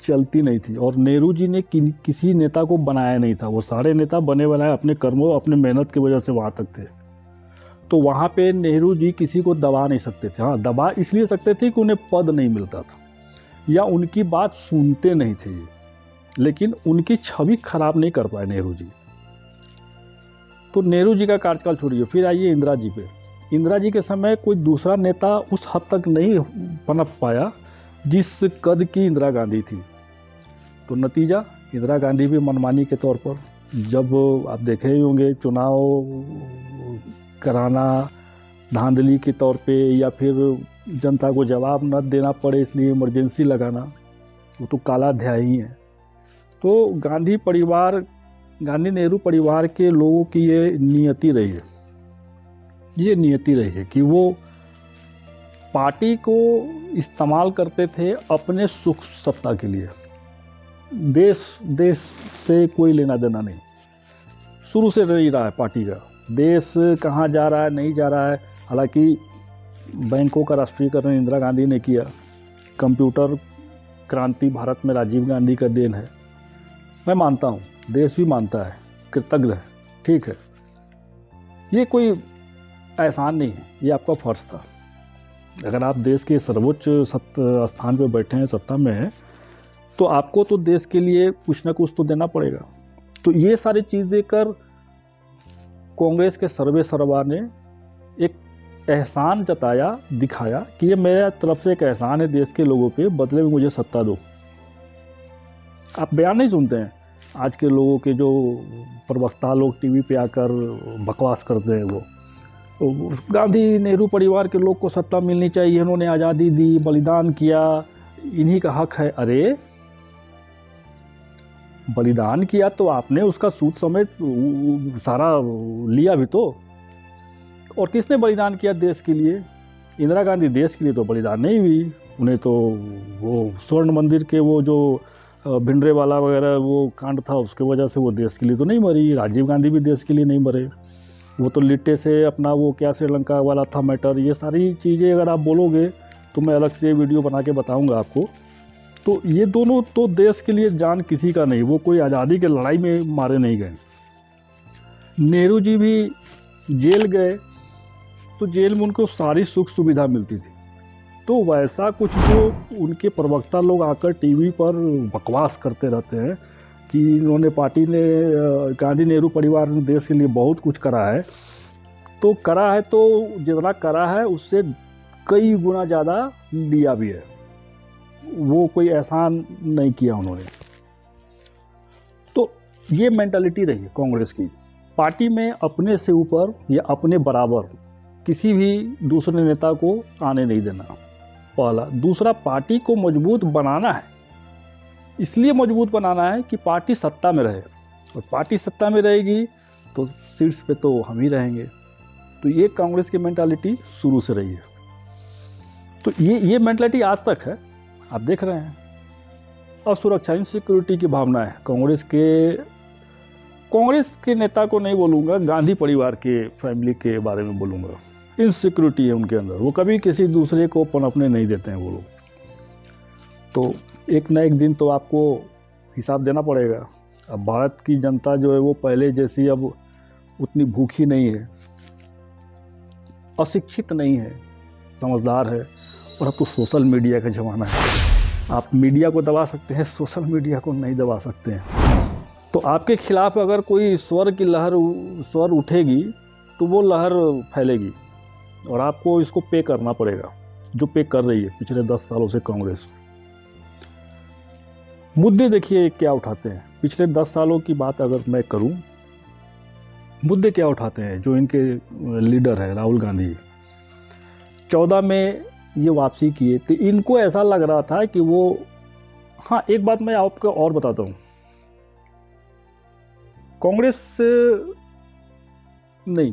चलती नहीं थी, और नेहरू जी ने किसी नेता को बनाया नहीं था। वो सारे नेता बने बनाए अपने कर्मों, अपने मेहनत की वजह से वहाँ तक थे। तो वहाँ पे नेहरू जी किसी को दबा नहीं सकते थे। हाँ, दबा इसलिए सकते थे कि उन्हें पद नहीं मिलता था, या उनकी बात सुनते नहीं थे, लेकिन उनकी छवि खराब नहीं कर पाए नेहरू जी। तो नेहरू जी का कार्यकाल छोड़िए, फिर आइए इंदिरा जी पे। इंदिरा जी के समय कोई दूसरा नेता उस हद तक नहीं पनप पाया जिस कद की इंदिरा गांधी थी। तो नतीजा, इंदिरा गांधी भी मनमानी के तौर पर, जब आप देखे ही होंगे चुनाव कराना धांधली के तौर पे, या फिर जनता को जवाब न देना पड़े इसलिए इमरजेंसी लगाना, वो तो काला अध्याय ही है। तो गांधी नेहरू परिवार के लोगों की ये नियति रही है कि वो पार्टी को इस्तेमाल करते थे अपने सुख सत्ता के लिए। देश से कोई लेना देना नहीं, शुरू से रही रहा है पार्टी का। देश कहाँ जा रहा है, नहीं जा रहा है। हालांकि बैंकों का राष्ट्रीयकरण इंदिरा गांधी ने किया, कंप्यूटर क्रांति भारत में राजीव गांधी का देन है, मैं मानता हूँ, देश भी मानता है, कृतज्ञ है, ठीक है। ये कोई एहसान नहीं है, ये आपका फर्ज था। अगर आप देश के सर्वोच्च स्थान पे बैठे हैं, सत्ता में हैं, तो आपको तो देश के लिए कुछ ना कुछ तो देना पड़ेगा। तो ये सारी चीज़ देकर कांग्रेस के सर्वे सर्वा ने एक एहसान जताया, दिखाया कि ये मेरे तरफ से एक एहसान है देश के लोगों पे, बदले में मुझे सत्ता दो। आप बयान नहीं सुनते हैं आज के लोगों के, जो प्रवक्ता लोग टीवी पे आकर बकवास करते हैं, वो गांधी नेहरू परिवार के लोग को सत्ता मिलनी चाहिए, इन्होंने आज़ादी दी, बलिदान किया, इन्हीं का हक है। अरे बलिदान किया तो आपने उसका सूद समेत सारा लिया भी तो। और किसने बलिदान किया देश के लिए? इंदिरा गांधी देश के लिए तो बलिदान नहीं हुई, उन्हें तो वो स्वर्ण मंदिर के वो जो भिंडरेवाला वगैरह वो कांड था, उसके वजह से वो देश के लिए तो नहीं मरी। राजीव गांधी भी देश के लिए नहीं मरे, वो तो लिट्टे से अपना वो क्या श्रीलंका वाला था मैटर, ये सारी चीज़ें अगर आप बोलोगे तो मैं अलग से वीडियो बना के बताऊंगा आपको। तो ये दोनों तो देश के लिए जान किसी का नहीं, वो कोई आज़ादी की लड़ाई में मारे नहीं गए। नेहरू जी भी जेल गए तो जेल में उनको सारी सुख सुविधा मिलती थी। तो वैसा कुछ जो उनके प्रवक्ता लोग आकर टीवी पर बकवास करते रहते हैं कि इन्होंने पार्टी ने गांधी नेहरू परिवार ने देश के लिए बहुत कुछ करा है, तो करा है तो जितना करा है उससे कई गुना ज़्यादा लिया भी है। वो कोई एहसान नहीं किया उन्होंने। तो ये मेंटालिटी रही है कांग्रेस की, पार्टी में अपने से ऊपर या अपने बराबर किसी भी दूसरे नेता को आने नहीं देना, पहला। दूसरा, पार्टी को मजबूत बनाना है, इसलिए मजबूत बनाना है कि पार्टी सत्ता में रहे, और पार्टी सत्ता में रहेगी तो सीट्स पे तो हम ही रहेंगे। तो ये कांग्रेस की मेंटालिटी शुरू से रही है। तो ये मेंटालिटी आज तक है, आप देख रहे हैं। और सुरक्षा इनसिक्योरिटी की भावना है कांग्रेस के नेता को नहीं बोलूँगा, गांधी परिवार के फैमिली के बारे में बोलूँगा। इनसिक्योरिटी है उनके अंदर, वो कभी किसी दूसरे को पनपने नहीं देते हैं वो लोग। तो एक न एक दिन तो आपको हिसाब देना पड़ेगा। अब भारत की जनता जो है वो पहले जैसी अब उतनी भूखी नहीं है, अशिक्षित नहीं है, समझदार है। और अब तो सोशल मीडिया का ज़माना है, आप मीडिया को दबा सकते हैं, सोशल मीडिया को नहीं दबा सकते हैं। तो आपके खिलाफ अगर कोई स्वर उठेगी तो वो लहर फैलेगी, और आपको इसको पे करना पड़ेगा, जो पे कर रही है पिछले 10 सालों से कांग्रेस। मुद्दे देखिए क्या उठाते हैं। पिछले 10 सालों की बात अगर मैं करूं, मुद्दे क्या उठाते हैं। जो इनके लीडर है राहुल गांधी, 14 में ये वापसी किए तो इनको ऐसा लग रहा था कि वो, हाँ एक बात मैं आपको और बताता हूँ, कांग्रेस नहीं,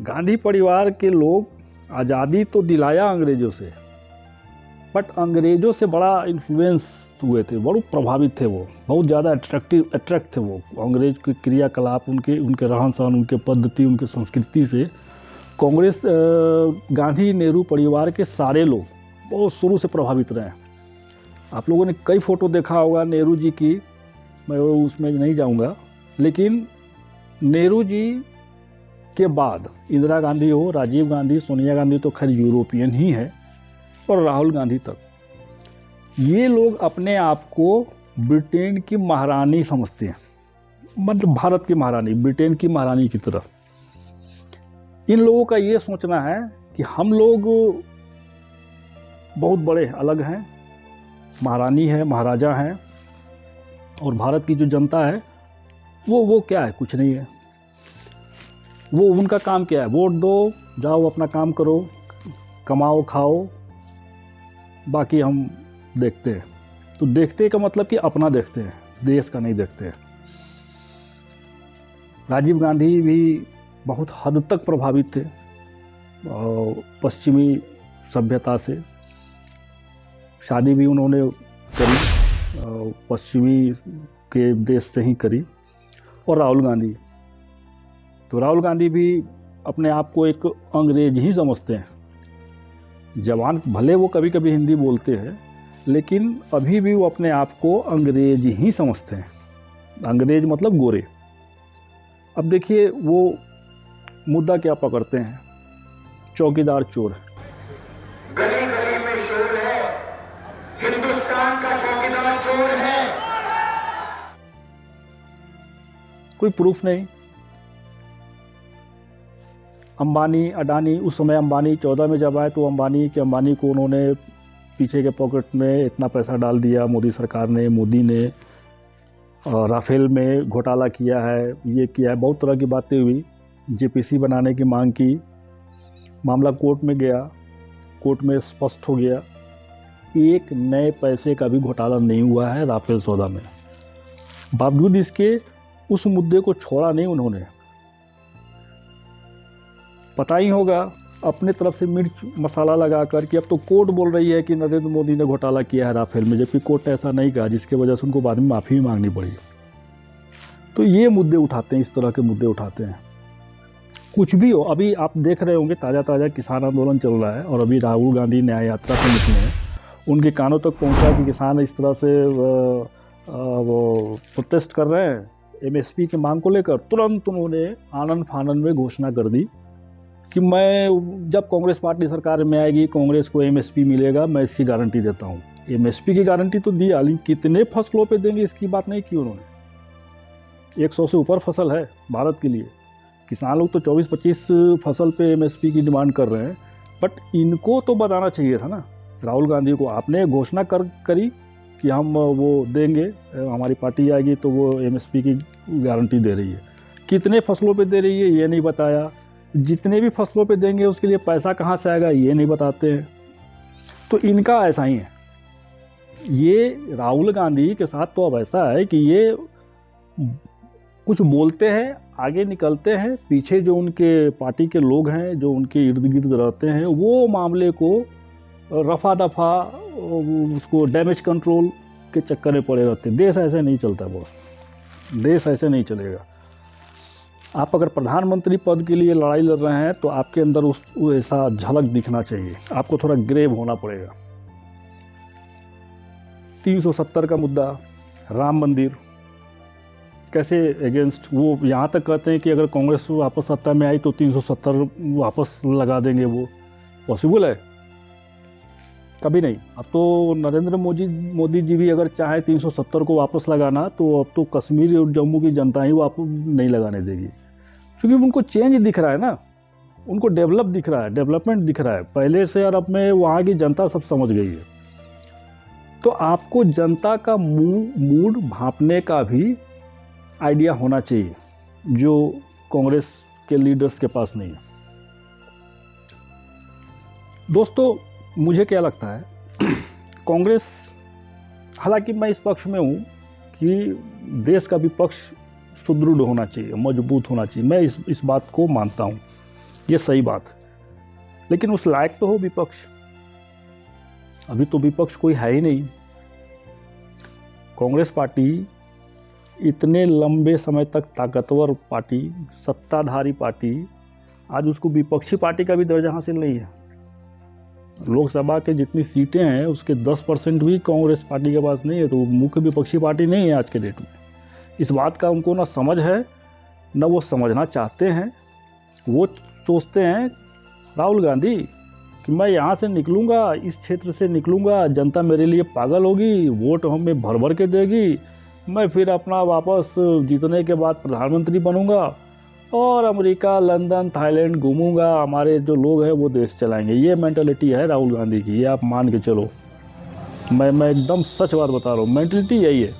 गांधी परिवार के लोग आज़ादी तो दिलाया अंग्रेज़ों से, बट अंग्रेज़ों से बड़ा इन्फ्लुएंस हुए थे, बड़े प्रभावित थे वो, बहुत ज़्यादा अट्रैक्ट थे वो अंग्रेज के क्रियाकलाप, उनके रहन सहन, उनके पद्धति, उनकी संस्कृति से। कांग्रेस गांधी नेहरू परिवार के सारे लोग बहुत शुरू से प्रभावित रहे हैं। आप लोगों ने कई फ़ोटो देखा होगा नेहरू जी की, मैं उसमें नहीं जाऊंगा, लेकिन नेहरू जी के बाद इंदिरा गांधी हो, राजीव गांधी, सोनिया गांधी तो खैर यूरोपियन ही है, और राहुल गांधी तक, ये लोग अपने आप को ब्रिटेन की महारानी समझते हैं, मतलब भारत की महारानी, ब्रिटेन की महारानी की तरह। इन लोगों का ये सोचना है कि हम लोग बहुत बड़े अलग हैं, महारानी है, महाराजा हैं, और भारत की जो जनता है वो क्या है, कुछ नहीं है। वो उनका काम क्या है, वोट दो, जाओ अपना काम करो, कमाओ खाओ, बाकी हम देखते हैं। तो देखते का मतलब कि अपना देखते हैं, देश का नहीं देखते हैं। राजीव गांधी भी बहुत हद तक प्रभावित थे पश्चिमी सभ्यता से। शादी भी उन्होंने करी पश्चिमी के देश से ही करी। और राहुल गांधी भी अपने आप को एक अंग्रेज ही समझते हैं। जवान भले वो कभी कभी हिंदी बोलते हैं, लेकिन अभी भी वो अपने आप को अंग्रेज ही समझते हैं। अंग्रेज मतलब गोरे। अब देखिए वो मुद्दा क्या पकड़ते हैं, चौकीदार चोर। गली गली में शोर है, हिंदुस्तान का चौकीदार चोर है। कोई प्रूफ नहीं। अंबानी, अडानी, उस समय अंबानी 14 में जब आए तो अंबानी को उन्होंने पीछे के पॉकेट में इतना पैसा डाल दिया मोदी सरकार ने। मोदी ने राफेल में घोटाला किया है, ये किया है, बहुत तरह की बातें हुई। जेपीसी बनाने की मांग की, मामला कोर्ट में गया, कोर्ट में स्पष्ट हो गया एक नए पैसे का भी घोटाला नहीं हुआ है राफेल सौदा में। बावजूद इसके उस मुद्दे को छोड़ा नहीं उन्होंने। पता ही होगा अपने तरफ से मिर्च मसाला लगाकर कि अब तो कोर्ट बोल रही है कि नरेंद्र मोदी ने घोटाला किया है राफेल में, जबकि कोर्ट ने ऐसा नहीं कहा, जिसके वजह से उनको बाद में माफ़ी भी मांगनी पड़ी। तो ये मुद्दे उठाते हैं, इस तरह के मुद्दे उठाते हैं। कुछ भी हो, अभी आप देख रहे होंगे ताज़ा किसान आंदोलन चल रहा है, और अभी राहुल गांधी न्याय यात्रा पे निकले हैं, उनके कानों तक पहुंचा कि किसान इस तरह से वो प्रोटेस्ट कर रहे हैं एमएसपी की मांग को लेकर, तुरंत उन्होंने आनन फानन में घोषणा कर दी कि मैं जब कांग्रेस पार्टी सरकार में आएगी कांग्रेस को एमएसपी मिलेगा, मैं इसकी गारंटी देता हूँ। एमएसपी की गारंटी तो दी, लेकिन कितने फसलों पे देंगे इसकी बात नहीं की उन्होंने। 100 से ऊपर फसल है भारत के लिए, किसान लोग तो 24-25 फसल पे एमएसपी की डिमांड कर रहे हैं, बट इनको तो बताना चाहिए था ना राहुल गांधी को। आपने घोषणा करी कि हम वो देंगे, हमारी पार्टी आएगी तो वो एमएसपी की गारंटी दे रही है, कितने फसलों पे दे रही है ये नहीं बताया, जितने भी फसलों पे देंगे उसके लिए पैसा कहाँ से आएगा ये नहीं बताते हैं। तो इनका ऐसा ही है, ये राहुल गांधी के साथ तो अब ऐसा है कि ये कुछ बोलते हैं आगे निकलते हैं, पीछे जो उनके पार्टी के लोग हैं जो उनके इर्द गिर्द रहते हैं वो मामले को रफा दफा उसको डैमेज कंट्रोल के चक्कर में पड़े रहते हैं। देश ऐसे नहीं चलता बॉस, देश ऐसे नहीं चलेगा। आप अगर प्रधानमंत्री पद के लिए लड़ाई लड़ रहे हैं तो आपके अंदर उस ऐसा झलक दिखना चाहिए, आपको थोड़ा ग्रेव होना पड़ेगा। 370 का मुद्दा, राम मंदिर कैसे अगेंस्ट, वो यहाँ तक कहते हैं कि अगर कांग्रेस वापस सत्ता में आई तो 370 वापस लगा देंगे। वो पॉसिबल है? कभी नहीं। अब तो नरेंद्र मोदी जी भी अगर चाहे 370 को वापस लगाना तो अब तो कश्मीर और जम्मू की जनता ही वापस नहीं लगाने देगी, क्योंकि उनको चेंज दिख रहा है ना, उनको डेवलप दिख रहा है, डेवलपमेंट दिख रहा है पहले से। और अब में वहाँ की जनता सब समझ गई है। तो आपको जनता का मूड भांपने का भी आइडिया होना चाहिए, जो कांग्रेस के लीडर्स के पास नहीं है। दोस्तों मुझे क्या लगता है कांग्रेस, हालांकि मैं इस पक्ष में हूँ कि देश का विपक्ष सुदृढ़ होना चाहिए, मजबूत होना चाहिए, मैं इस बात को मानता हूँ, ये सही बात। लेकिन उस लायक तो हो विपक्ष, अभी तो विपक्ष कोई है ही नहीं। कांग्रेस पार्टी इतने लंबे समय तक ताकतवर पार्टी, सत्ताधारी पार्टी, आज उसको विपक्षी पार्टी का भी दर्जा हासिल नहीं है। लोकसभा के जितनी सीटें हैं उसके 10% भी कांग्रेस पार्टी के पास नहीं है, तो मुख्य विपक्षी पार्टी नहीं है आज के डेट में। इस बात का उनको ना समझ है ना वो समझना चाहते हैं। वो सोचते हैं राहुल गांधी कि मैं यहाँ से निकलूँगा, इस क्षेत्र से निकलूँगा, जनता मेरे लिए पागल होगी, वोट हमें भर भर के देगी, मैं फिर अपना वापस जीतने के बाद प्रधानमंत्री बनूंगा और अमेरिका, लंदन, थाईलैंड घूमूंगा, हमारे जो लोग हैं वो देश चलाएंगे। ये मेंटालिटी है राहुल गांधी की, ये आप मान के चलो। मैं एकदम सच बात बता रहा हूँ, मेंटालिटी यही है।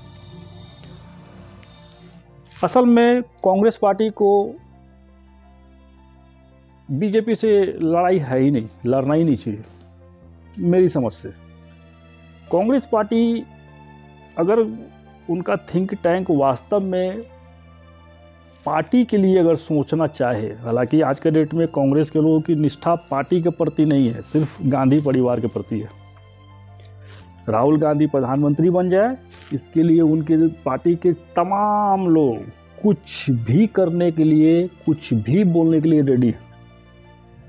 असल में कांग्रेस पार्टी को बीजेपी से लड़ाई है ही नहीं, लड़ना ही नहीं चाहिए मेरी समझ से। कांग्रेस पार्टी अगर उनका थिंक टैंक वास्तव में पार्टी के लिए अगर सोचना चाहे, हालांकि आज के डेट में कांग्रेस के लोगों की निष्ठा पार्टी के प्रति नहीं है, सिर्फ गांधी परिवार के प्रति है। राहुल गांधी प्रधानमंत्री बन जाए इसके लिए उनके पार्टी के तमाम लोग कुछ भी करने के लिए, कुछ भी बोलने के लिए रेडी है।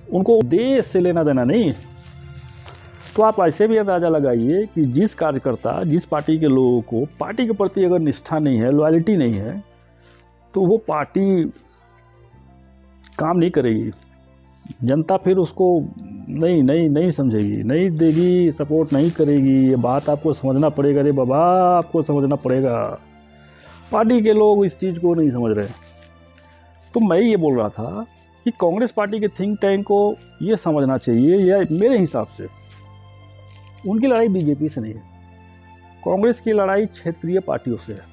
उनको देश से लेना देना नहीं। तो आप ऐसे भी अंदाज़ा लगाइए कि जिस कार्यकर्ता, जिस पार्टी के लोगों को पार्टी के प्रति अगर निष्ठा नहीं है, लॉयल्टी नहीं है, तो वो पार्टी काम नहीं करेगी। जनता फिर उसको नहीं समझेगी, नहीं देगी, सपोर्ट नहीं करेगी। ये बात आपको समझना पड़ेगा रे बाबा, आपको समझना पड़ेगा। पार्टी के लोग इस चीज़ को नहीं समझ रहे। तो मैं ये बोल रहा था कि कांग्रेस पार्टी के थिंक टैंक को ये समझना चाहिए, या मेरे हिसाब से उनकी लड़ाई बीजेपी से नहीं है, कांग्रेस की लड़ाई क्षेत्रीय पार्टियों से है।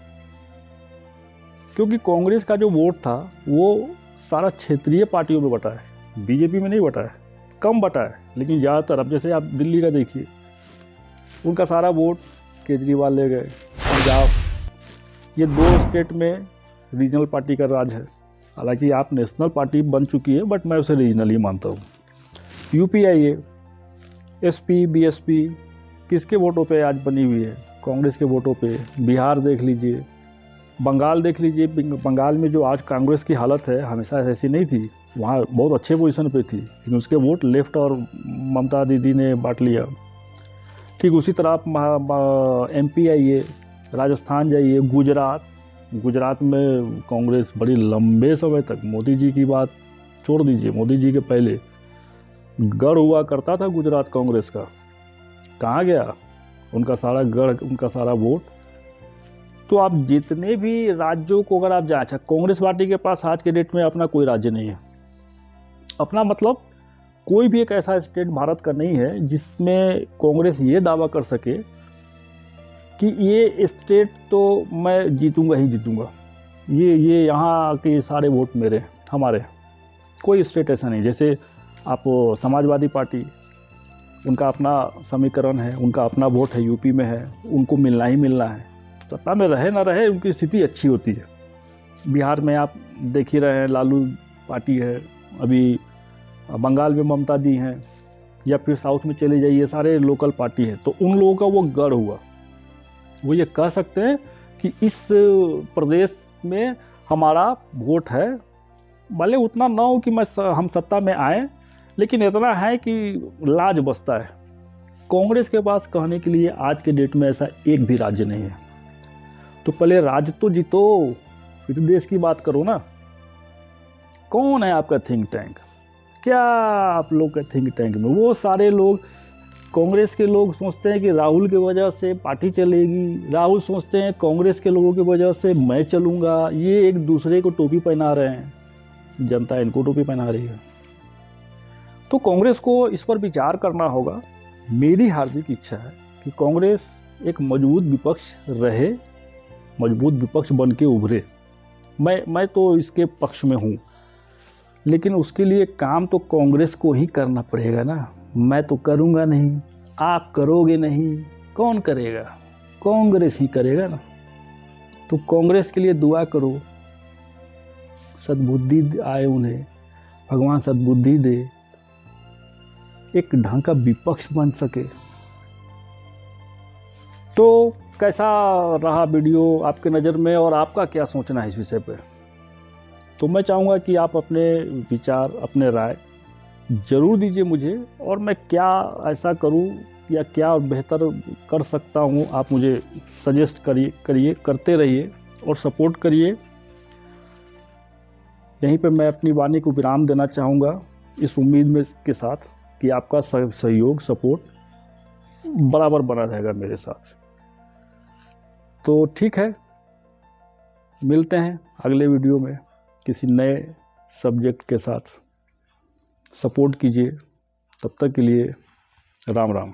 क्योंकि कांग्रेस का जो वोट था वो सारा क्षेत्रीय पार्टियों में बटा है, बीजेपी में नहीं बटा है, कम बटा है। लेकिन ज़्यादातर, अब जैसे आप दिल्ली का देखिए, उनका सारा वोट केजरीवाल ले गए। पंजाब, ये 2 स्टेट में रीजनल पार्टी का राज है। हालांकि आप नेशनल पार्टी बन चुकी है, बट मैं उसे रीजनल ही मानता हूँ। यूपी आइए, एसपी, बीएसपी किसके वोटों पे आज बनी हुई है? कांग्रेस के वोटों पे। बिहार देख लीजिए, बंगाल देख लीजिए। बंगाल में जो आज कांग्रेस की हालत है, हमेशा ऐसी नहीं थी, वहाँ बहुत अच्छे पोजीशन पे थी, लेकिन उसके वोट लेफ्ट और ममता दीदी ने बांट लिया। ठीक उसी तरह आप MP आइए, राजस्थान जाइए, गुजरात में कांग्रेस बड़ी लंबे समय तक, मोदी जी की बात छोड़ दीजिए, मोदी जी के पहले गढ़ हुआ करता था गुजरात कांग्रेस का, कहाँ गया उनका सारा गढ़, उनका सारा वोट। तो आप जितने भी राज्यों को अगर आप जाए, अच्छा कांग्रेस पार्टी के पास आज के डेट में अपना कोई राज्य नहीं है, अपना मतलब कोई भी एक ऐसा स्टेट भारत का नहीं है जिसमें कांग्रेस ये दावा कर सके कि ये स्टेट तो मैं जीतूंगा ही जीतूंगा, ये यहाँ के सारे वोट मेरे हमारे, कोई स्टेट ऐसा नहीं। जैसे आप समाजवादी पार्टी, उनका अपना समीकरण है, उनका अपना वोट है, यूपी में है, उनको मिलना ही मिलना है, सत्ता में रहे ना रहे उनकी स्थिति अच्छी होती है। बिहार में आप देख ही रहे हैं, लालू पार्टी है, अभी बंगाल में ममता दी हैं, या फिर साउथ में चले जाइए, सारे लोकल पार्टी है। तो उन लोगों का वो गढ़ हुआ, वो ये कह सकते हैं कि इस प्रदेश में हमारा वोट है, भले उतना ना हो कि हम सत्ता में आए, लेकिन इतना है कि लाज बसता है। कांग्रेस के पास कहने के लिए आज के डेट में ऐसा एक भी राज्य नहीं है। तो पहले राज्य तो जीतो, फिर देश की बात करो ना। कौन है आपका थिंक टैंक? क्या आप लोग का थिंक टैंक में वो सारे लोग, कांग्रेस के लोग सोचते हैं कि राहुल की वजह से पार्टी चलेगी, राहुल सोचते हैं कांग्रेस के लोगों की वजह से मैं चलूँगा। ये एक दूसरे को टोपी पहना रहे हैं, जनता इनको टोपी पहना रही है। तो कांग्रेस को इस पर विचार करना होगा। मेरी हार्दिक इच्छा है कि कांग्रेस एक मजबूत विपक्ष रहे, मजबूत विपक्ष बन के उभरे। मैं तो इसके पक्ष में हूँ, लेकिन उसके लिए काम तो कांग्रेस को ही करना पड़ेगा ना। मैं तो करूँगा नहीं, आप करोगे नहीं, कौन करेगा? कांग्रेस ही करेगा ना। तो कांग्रेस के लिए दुआ करो, सद्बुद्धि आए उन्हें, भगवान सद्बुद्धि दे, एक ढंग का विपक्ष बन सके। तो कैसा रहा वीडियो आपके नज़र में, और आपका क्या सोचना है इस विषय पे? तो मैं चाहूँगा कि आप अपने विचार, अपने राय ज़रूर दीजिए मुझे, और मैं क्या ऐसा करूँ या क्या बेहतर कर सकता हूँ, आप मुझे सजेस्ट करिए, करते रहिए और सपोर्ट करिए। यहीं पे मैं अपनी वाणी को विराम देना चाहूँगा, इस उम्मीद में के साथ कि आपका सहयोग, सपोर्ट बराबर बना रहेगा मेरे साथ। तो ठीक है, मिलते हैं अगले वीडियो में किसी नए सब्जेक्ट के साथ। सपोर्ट कीजिए, तब तक के लिए राम राम।